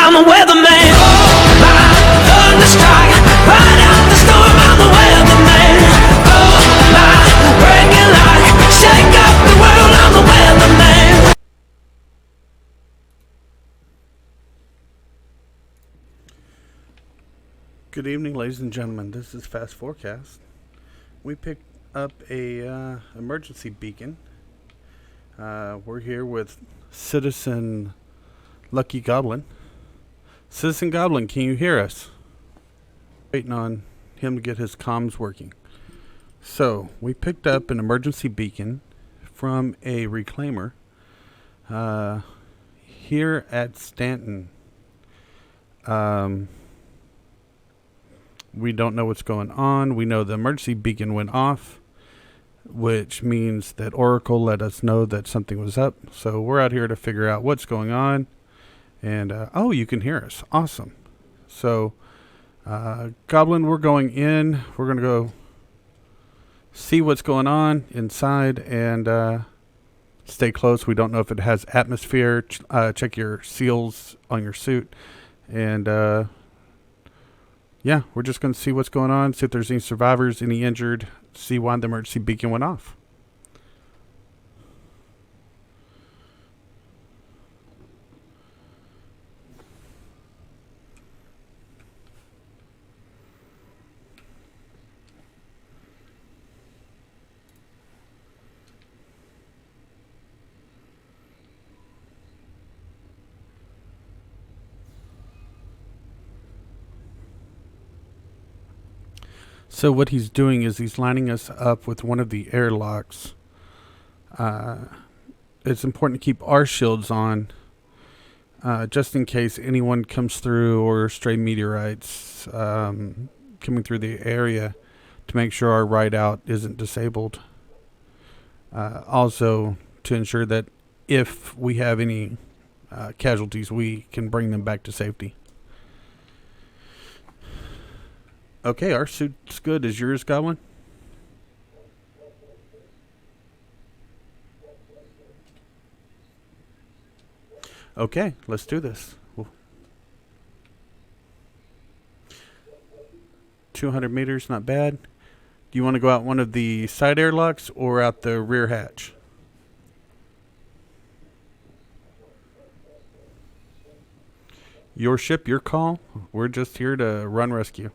I'm the weatherman. Oh, my thunderstrike, ride out the storm, I'm the weatherman. Oh, my breaking light, shake up the world, I'm the weatherman. Good evening, ladies and gentlemen. This is Fastforecast. We picked up a emergency beacon. We're here with Citizen Luckythegoblin. Citizen Goblin, can you hear us? Waiting on him to get his comms working. So, we picked up an emergency beacon from a reclaimer here at Stanton. We don't know what's going on. We know the emergency beacon went off, which means that Oracle let us know that something was up. So we're out here to figure out what's going on. And, oh, you can hear us. Awesome. So, Goblin, we're going in. We're going to go see what's going on inside and stay close. We don't know if it has atmosphere. Check your seals on your suit. And, yeah, we're just going to see what's going on, see if there's any survivors, any injured, see why the emergency beacon went off. So what he's doing is he's lining us up with one of the airlocks. It's important to keep our shields on, just in case anyone comes through or stray meteorites coming through the area, to make sure our ride out isn't disabled. Also, to ensure that if we have any casualties, we can bring them back to safety. Okay, our suit's good. Is yours, Goblin? Okay, let's do this. 200 meters, not bad. Do you want to go out one of the side airlocks or out the rear hatch? Your ship, your call. We're just here to run rescue.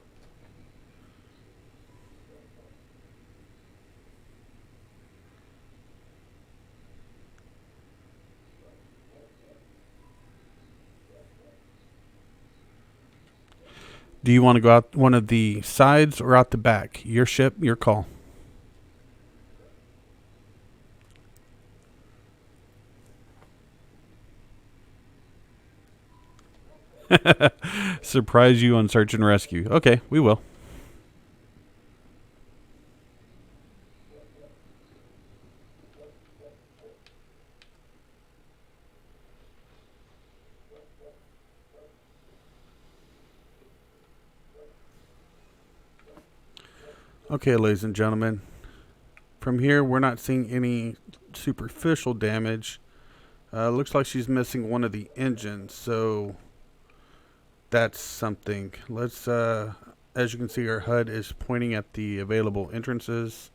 Do you want to go out one of the sides or out the back? Your ship, your call. Surprise you on search and rescue. Okay, we will. Okay, ladies and gentlemen, from here we're not seeing any superficial damage. Looks like she's missing one of the engines, so that's something. Let's, as you can see, our HUD is pointing at the available entrances.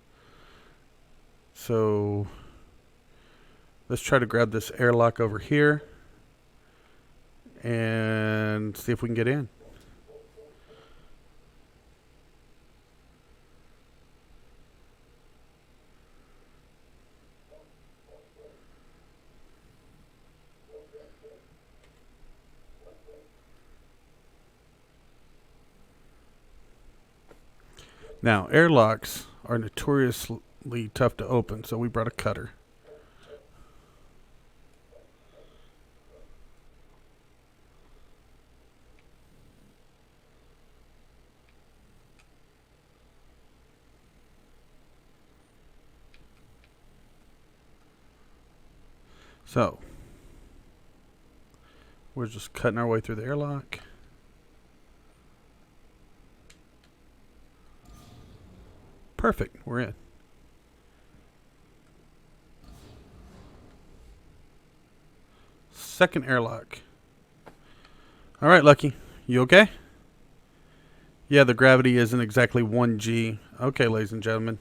So let's try to grab this airlock over here and see if we can get in. Now, airlocks are notoriously tough to open, so we brought a cutter. So, we're just cutting our way through the airlock. Perfect, we're in. Second airlock. All right, Lucky. You okay? Yeah, the gravity isn't exactly 1G. Okay, ladies and gentlemen.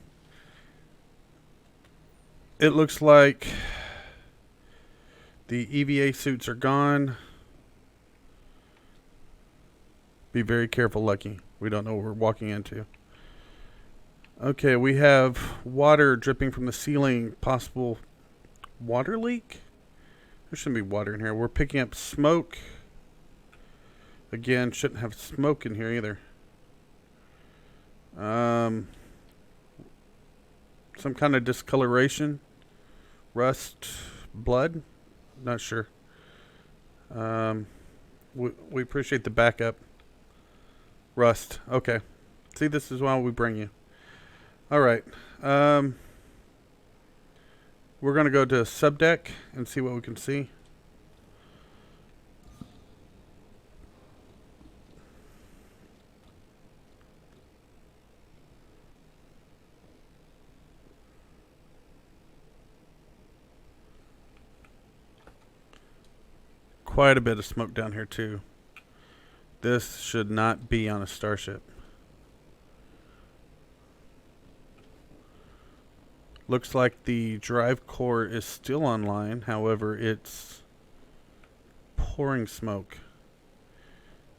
It looks like the EVA suits are gone. Be very careful, Lucky. We don't know what we're walking into. Okay, we have water dripping from the ceiling. Possible water leak? There shouldn't be water in here. We're picking up smoke. Again, shouldn't have smoke in here either. Some kind of discoloration. Rust. Blood? Not sure. We appreciate the backup. Rust. Okay. See, this is why we bring you. All right. We're going to go to subdeck and see what we can see. Quite a bit of smoke down here too. This should not be on a starship. Looks like the drive core is still online. However, it's pouring smoke.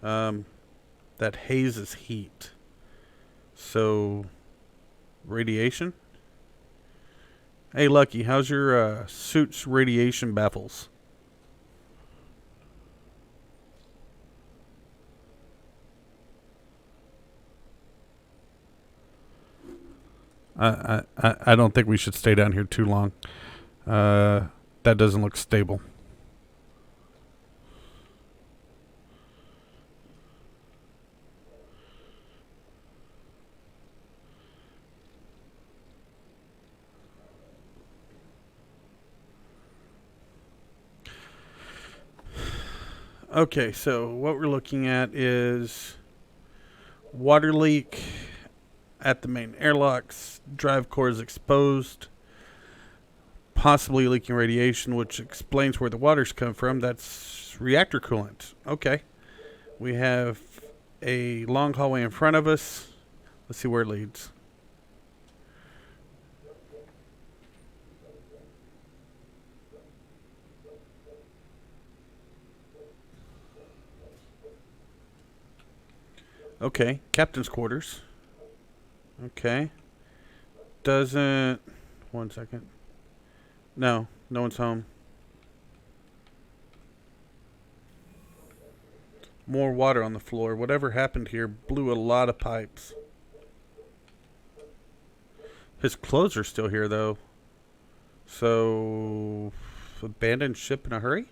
That haze is heat. So, radiation? Hey, Lucky, how's your suit's radiation baffles? I don't think we should stay down here too long. That doesn't look stable. Okay, so what we're looking at is water leak at the main airlocks. Drive core is exposed, possibly leaking radiation, which explains where the water's come from. That's reactor coolant. Okay. We have a long hallway in front of us. Let's see where it leads. Okay, captain's quarters. Okay. Doesn't... One second. No, no one's home. More water on the floor. Whatever happened here blew a lot of pipes. His clothes are still here, though. So... abandoned ship in a hurry?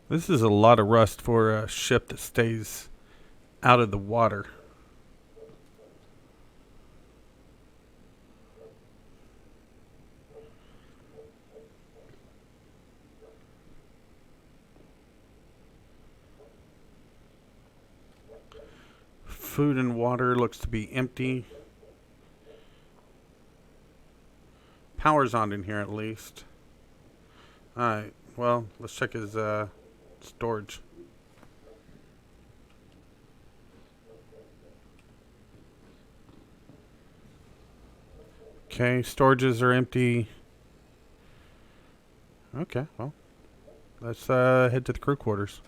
This is a lot of rust for a ship that stays out of the water. Food and water looks to be empty. Power's on in here at least. Alright, well, let's check his storage. Okay, storages are empty. Okay, well, let's head to the crew quarters.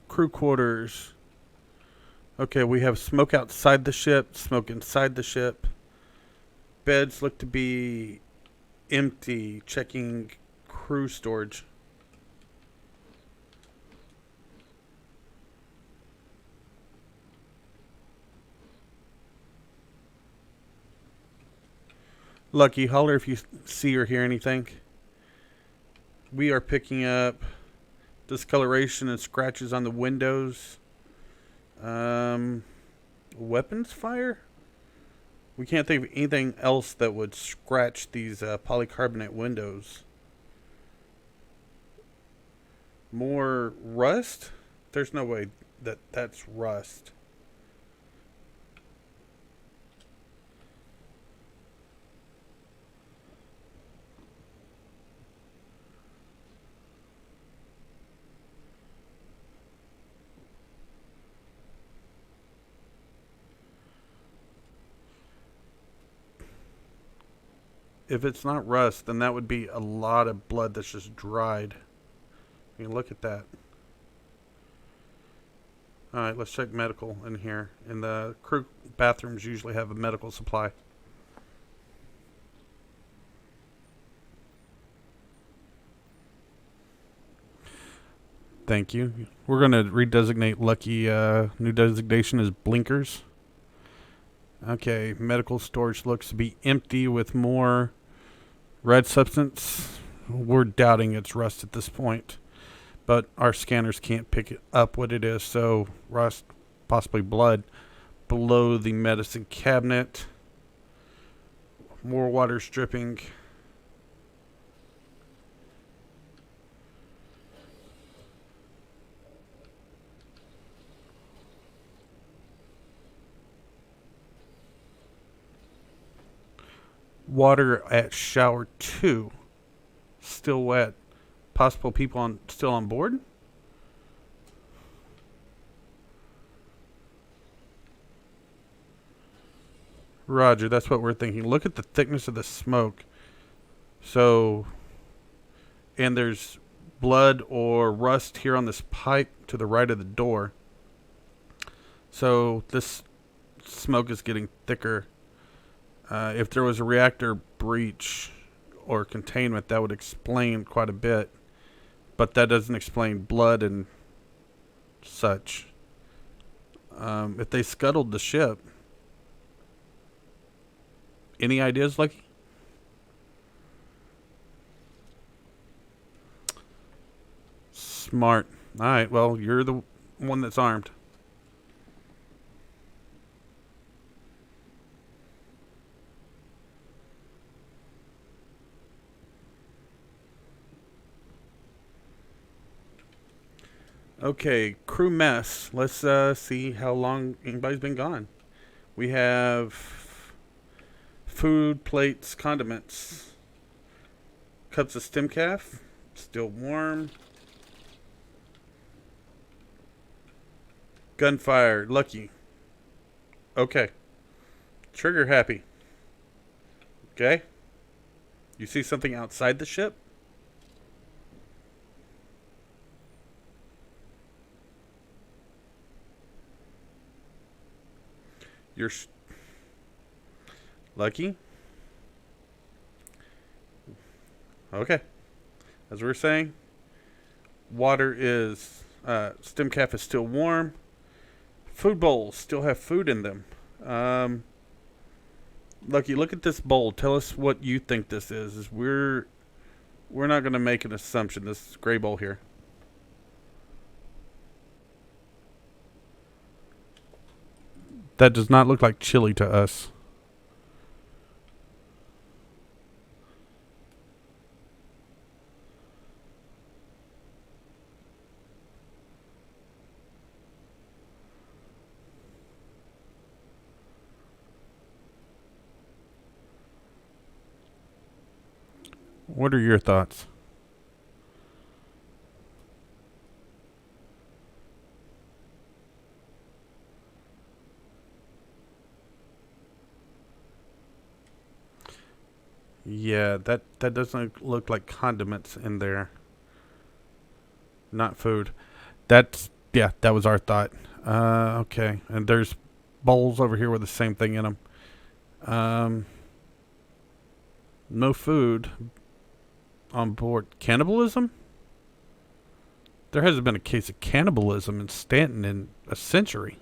Crew quarters. Okay, we have smoke outside the ship, smoke inside the ship. Beds look to be empty. Checking crew storage. Lucky, holler if you see or hear anything. We are picking up discoloration and scratches on the windows. weapons fire? We can't think of anything else that would scratch these polycarbonate windows. More rust? There's no way that's rust. If it's not rust, then that would be a lot of blood that's just dried. I mean, look at that. Alright, let's check medical in here. And the crew bathrooms usually have a medical supply. Thank you. We're going to redesignate Lucky. New designation is blinkers. Okay, medical storage looks to be empty with more red substance. We're doubting it's rust at this point, but our scanners can't pick it up what it is, so rust, possibly blood, below the medicine cabinet. More water's dripping. Water at shower 2. Still wet. Possible people still on board? Roger, that's what we're thinking. Look at the thickness of the smoke. So, and there's blood or rust here on this pipe to the right of the door. So this smoke is getting thicker. If there was a reactor breach or containment, that would explain quite a bit. But that doesn't explain blood and such. If they scuttled the ship, any ideas, Lucky? Smart. Alright, well, you're the one that's armed. Okay, crew mess. Let's see how long anybody's been gone. We have food, plates, condiments, cups of stem calf, still warm. Gunfire, Lucky. Okay. Trigger happy. Okay. You see something outside the ship? You're Lucky? Okay. As we were saying, water is, stem calf is still warm. Food bowls still have food in them. Lucky, look at this bowl. Tell us what you think this is. We're not going to make an assumption. This gray bowl here. That does not look like chili to us. What are your thoughts? Yeah, that doesn't look like condiments in there. Not food. Yeah, that was our thought. Okay. And there's bowls over here with the same thing in them. No food on board. Cannibalism? There hasn't been a case of cannibalism in Stanton in a century.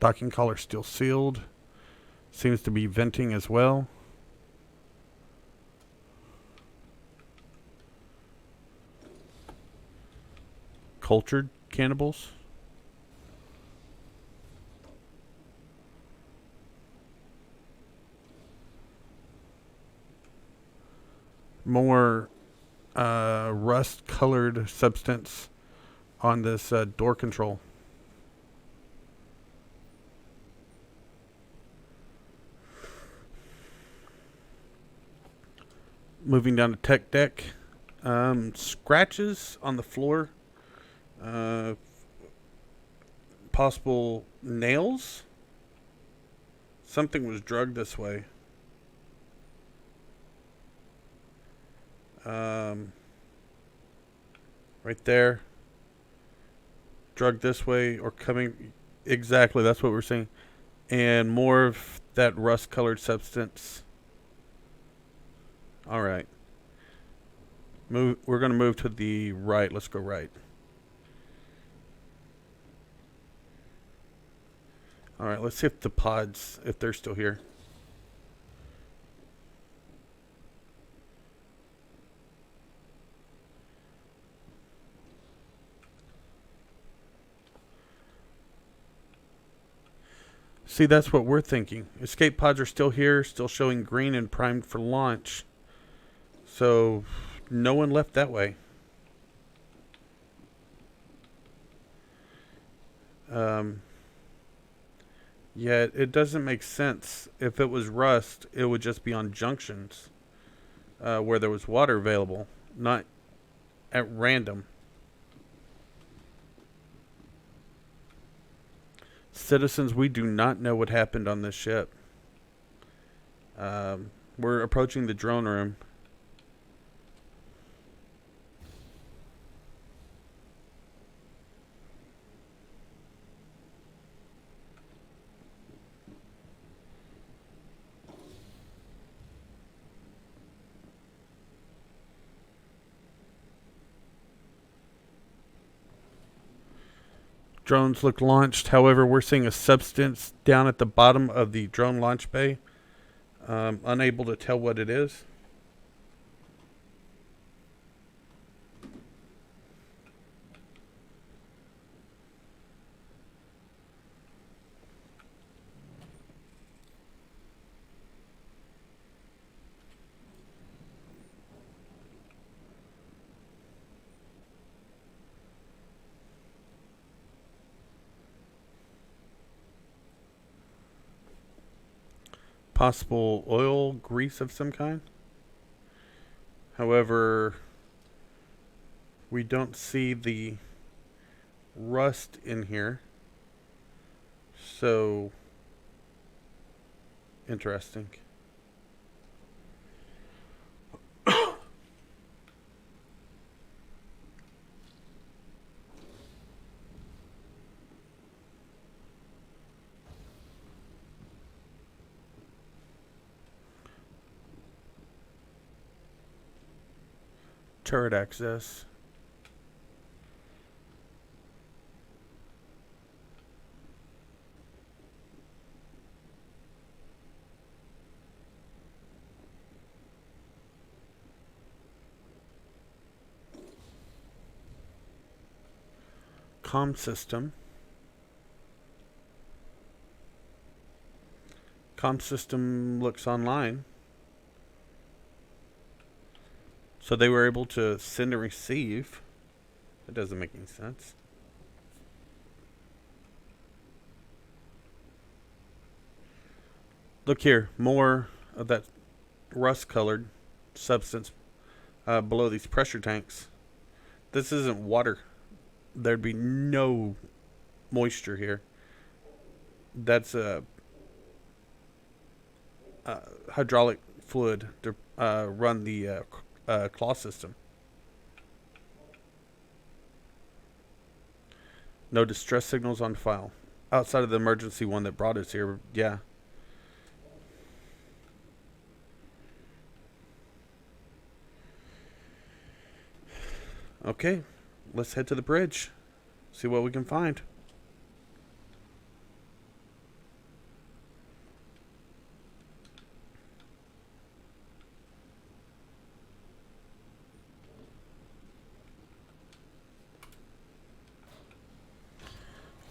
Docking collar still sealed. Seems to be venting as well. cultured cannibals. More rust-colored substance on this door control. Moving down to tech deck. Scratches on the floor. Possible nails. Something was drugged this way. Right there. Drugged this way or coming. Exactly, that's what we're seeing. And more of that rust-colored substance. All right. We're going to move to the right. Let's go right. All right, let's see if the pods, if they're still here. See, that's what we're thinking. Escape pods are still here, still showing green and primed for launch. So, no one left that way. Yet, it doesn't make sense. If it was rust, it would just be on junctions where there was water available, not at random. Citizens, we do not know what happened on this ship. We're approaching the drone room. Drones look launched. However, we're seeing a substance down at the bottom of the drone launch bay. Unable to tell what it is. Possible oil, grease of some kind. However, we don't see the rust in here. So, interesting. Turret access. Comm system. Comm system looks online. So they were able to send and receive. That doesn't make any sense. Look here, more of that rust-colored substance below these pressure tanks. This isn't water. There'd be no moisture here. That's a hydraulic fluid to run the claw system. No distress signals on file. Outside of the emergency one that brought us here, yeah. Okay, let's head to the bridge. See what we can find.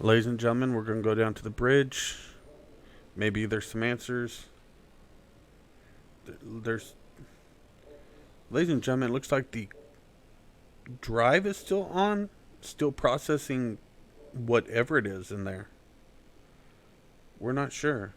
Ladies and gentlemen, we're going to go down to the bridge. Maybe there's some answers. Ladies and gentlemen, it looks like the drive is still on, still processing whatever it is in there. We're not sure.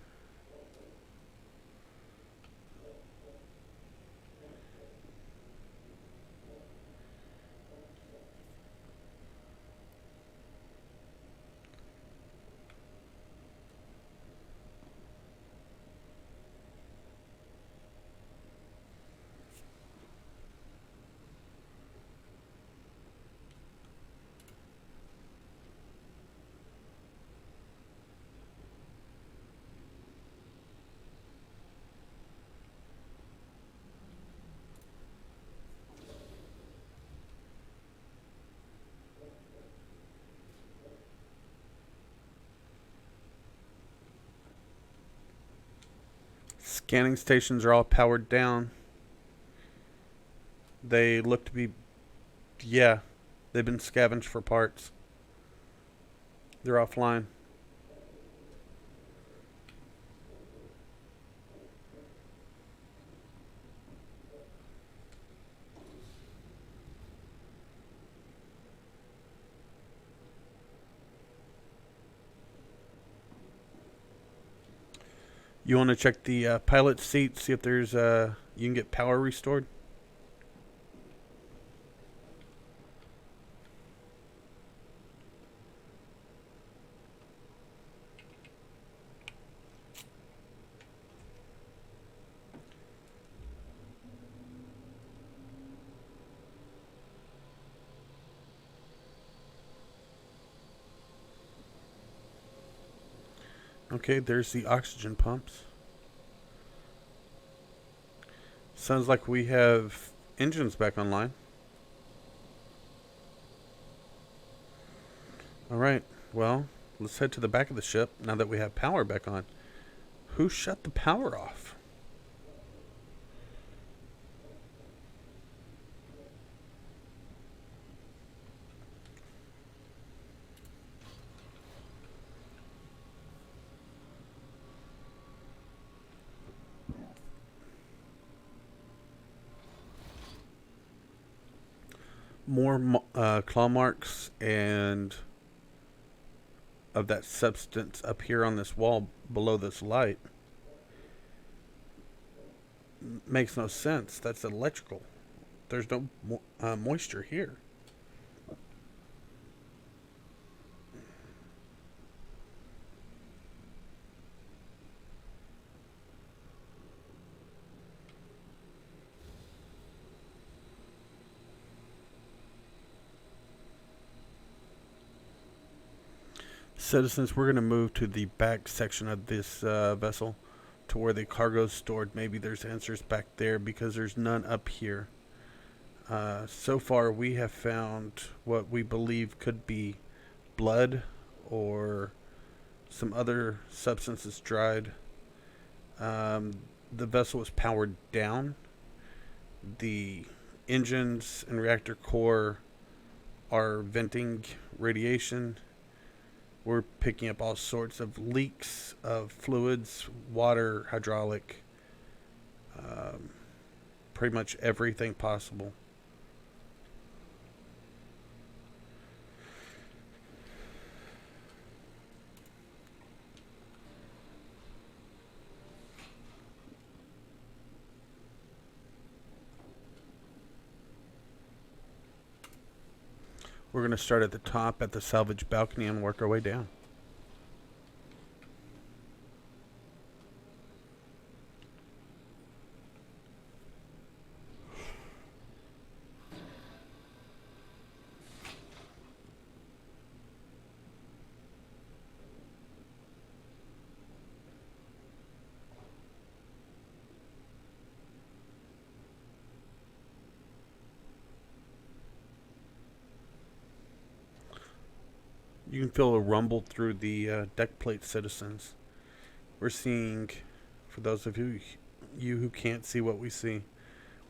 Scanning stations are all powered down. They look to be... Yeah, they've been scavenged for parts. They're offline. You want to check the pilot seat, see if there's you can get power restored? Okay, there's the oxygen pumps. Sounds like we have engines back online. Alright, well, let's head to the back of the ship now that we have power back on. Who shut the power off? More claw marks and of that substance up here on this wall below this light. Makes no sense. That's electrical. There's no moisture here. Citizens, we're going to move to the back section of this vessel to where the cargo is stored. Maybe there's answers back there because there's none up here. So far, we have found what we believe could be blood or some other substances dried. The vessel is powered down. The engines and reactor core are venting radiation. We're picking up all sorts of leaks of fluids, water, hydraulic, pretty much everything possible. We're going to start at the top at the salvage balcony and work our way down. You can feel a rumble through the deck plate, citizens. We're seeing, for those of you who can't see what we see,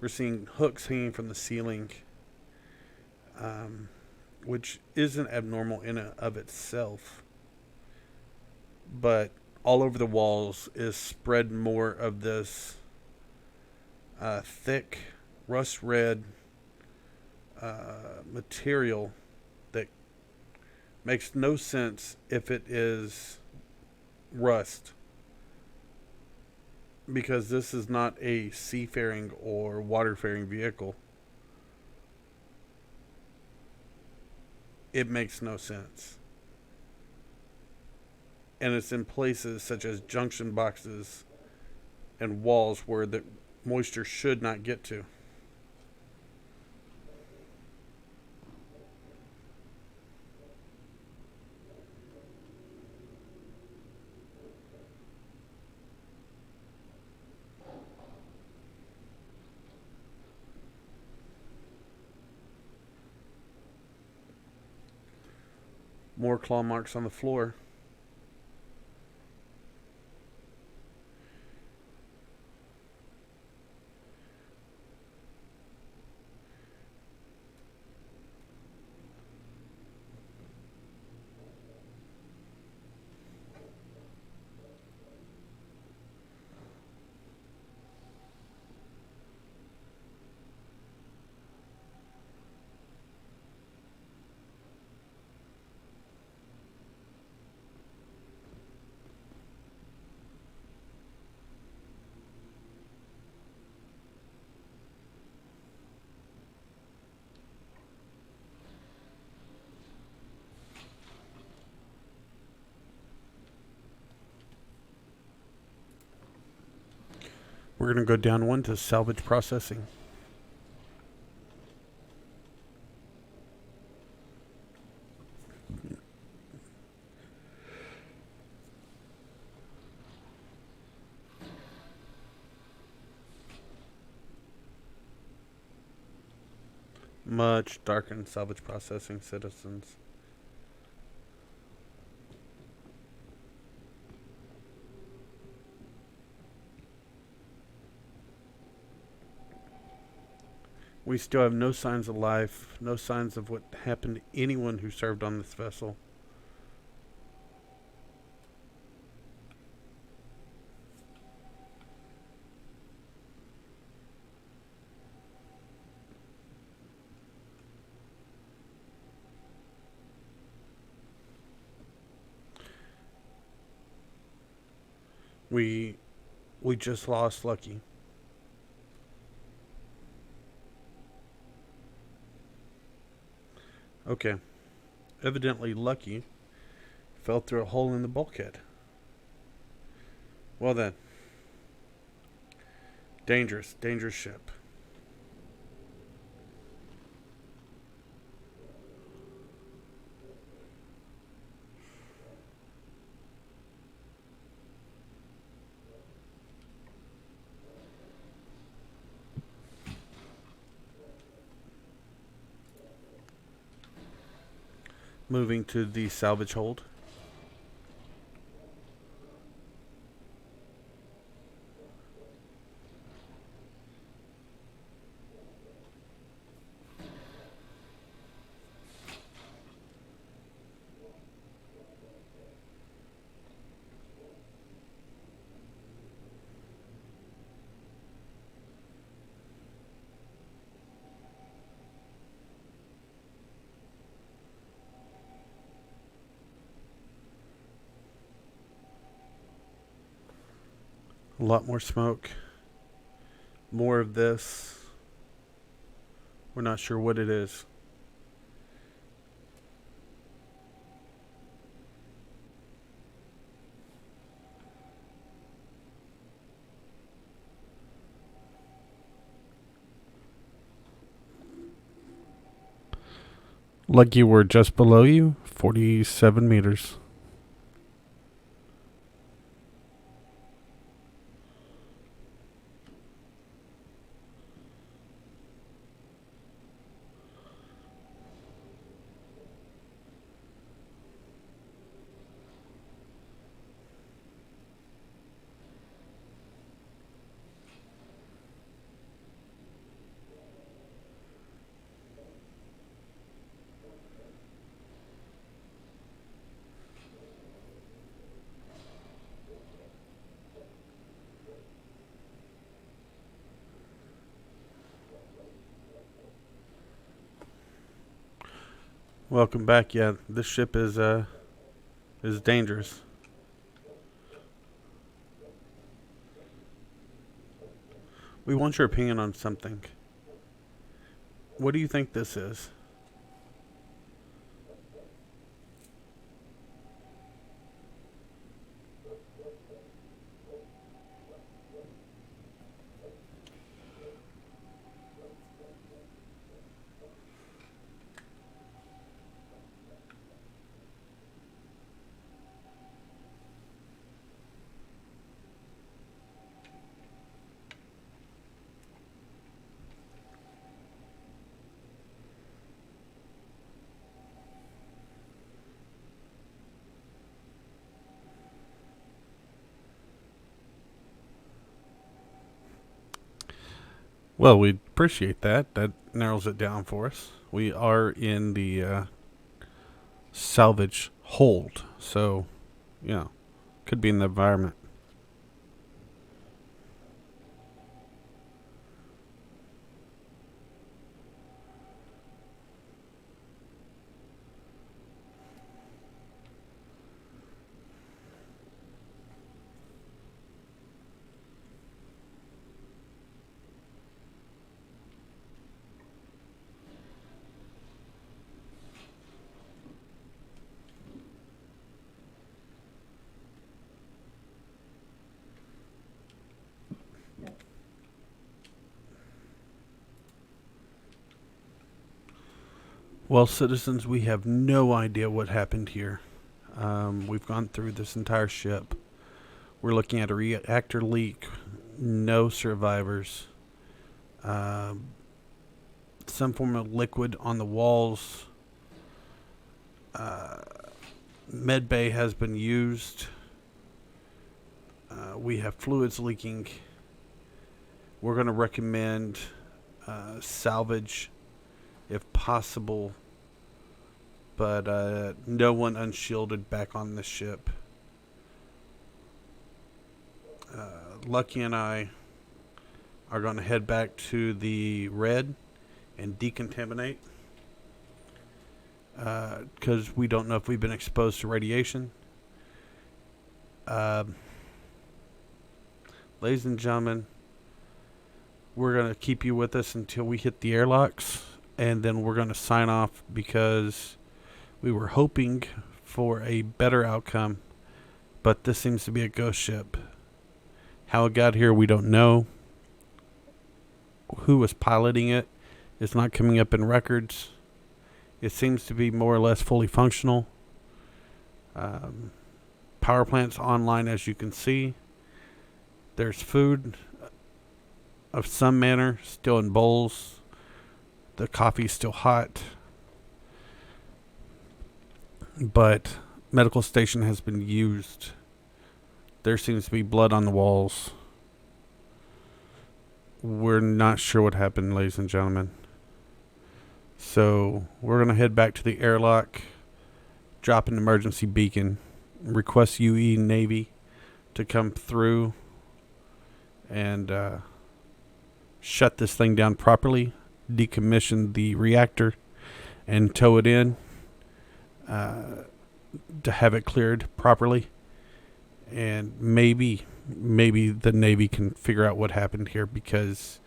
we're seeing hooks hanging from the ceiling, which isn't abnormal in and of itself. but all over the walls is spread more of this thick rust red material that makes no sense if it is rust, because this is not a seafaring or waterfaring vehicle. It makes no sense. And it's in places such as junction boxes and walls where the moisture should not get to. More claw marks on the floor. We're going to go down one to salvage processing. Much darkened salvage processing, citizens. We still have no signs of life, no signs of what happened to anyone who served on this vessel. We just lost Lucky. Okay. Evidently Lucky fell through a hole in the bulkhead. Well then. Dangerous ship. Moving to the salvage hold. A lot more smoke. More of this. We're not sure what it is. Lucky we're just below you, 47 meters. Welcome back. Yeah, this ship is dangerous. We want your opinion on something. What do you think this is? Well, we appreciate that. That narrows it down for us. We are in the salvage hold, so yeah, could be in the environment. Well, citizens, we have no idea what happened here. We've gone through this entire ship. We're looking at a reactor leak, no survivors, some form of liquid on the walls. Med bay has been used. We have fluids leaking. We're going to recommend salvage if possible, but no one unshielded back on the ship. Lucky and I are going to head back to the red and decontaminate because we don't know if we've been exposed to radiation. Ladies and gentlemen, we're going to keep you with us until we hit the airlocks, and then we're going to sign off because we were hoping for a better outcome, but this seems to be a ghost ship. How it got here, we don't know. Who was piloting it is not coming up in records. It seems to be more or less fully functional. Power plant's online, as you can see. There's food of some manner still in bowls. The coffee's still hot. But medical station has been used. There seems to be blood on the walls. We're not sure what happened, ladies and gentlemen. So we're going to head back to the airlock, drop an emergency beacon, request UE Navy to come through and shut this thing down properly, decommission the reactor, and tow it in to have it cleared properly. And maybe the Navy can figure out what happened here, because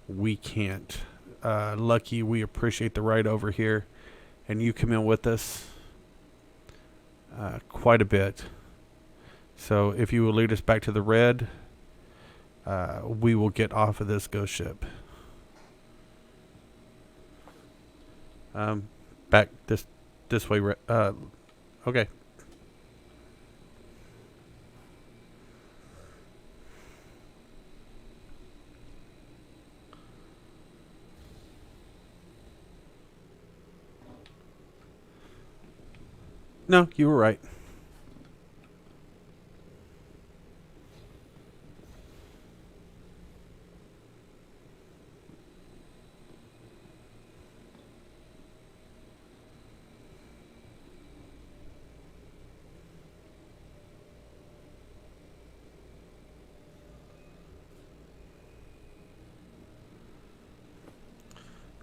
we can't. Lucky, we appreciate the ride over here, and you come in with us quite a bit. So if you will lead us back to the red, we will get off of this ghost ship. Back this way. Okay. No, you were right.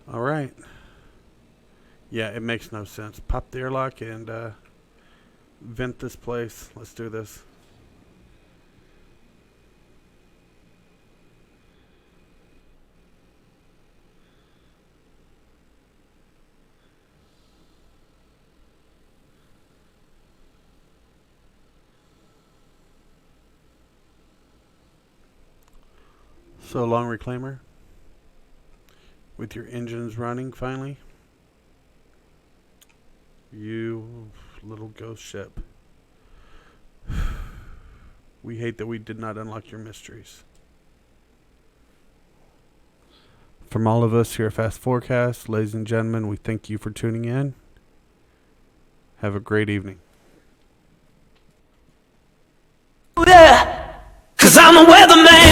All right. Yeah, it makes no sense. Pop the airlock and vent this place. Let's do this. So long, Reclaimer. With your engines running finally. You little ghost ship. We hate that we did not unlock your mysteries. From all of us here at Fastforecast, ladies and gentlemen, we thank you for tuning in. Have a great evening. Yeah, 'cause I'm a weatherman.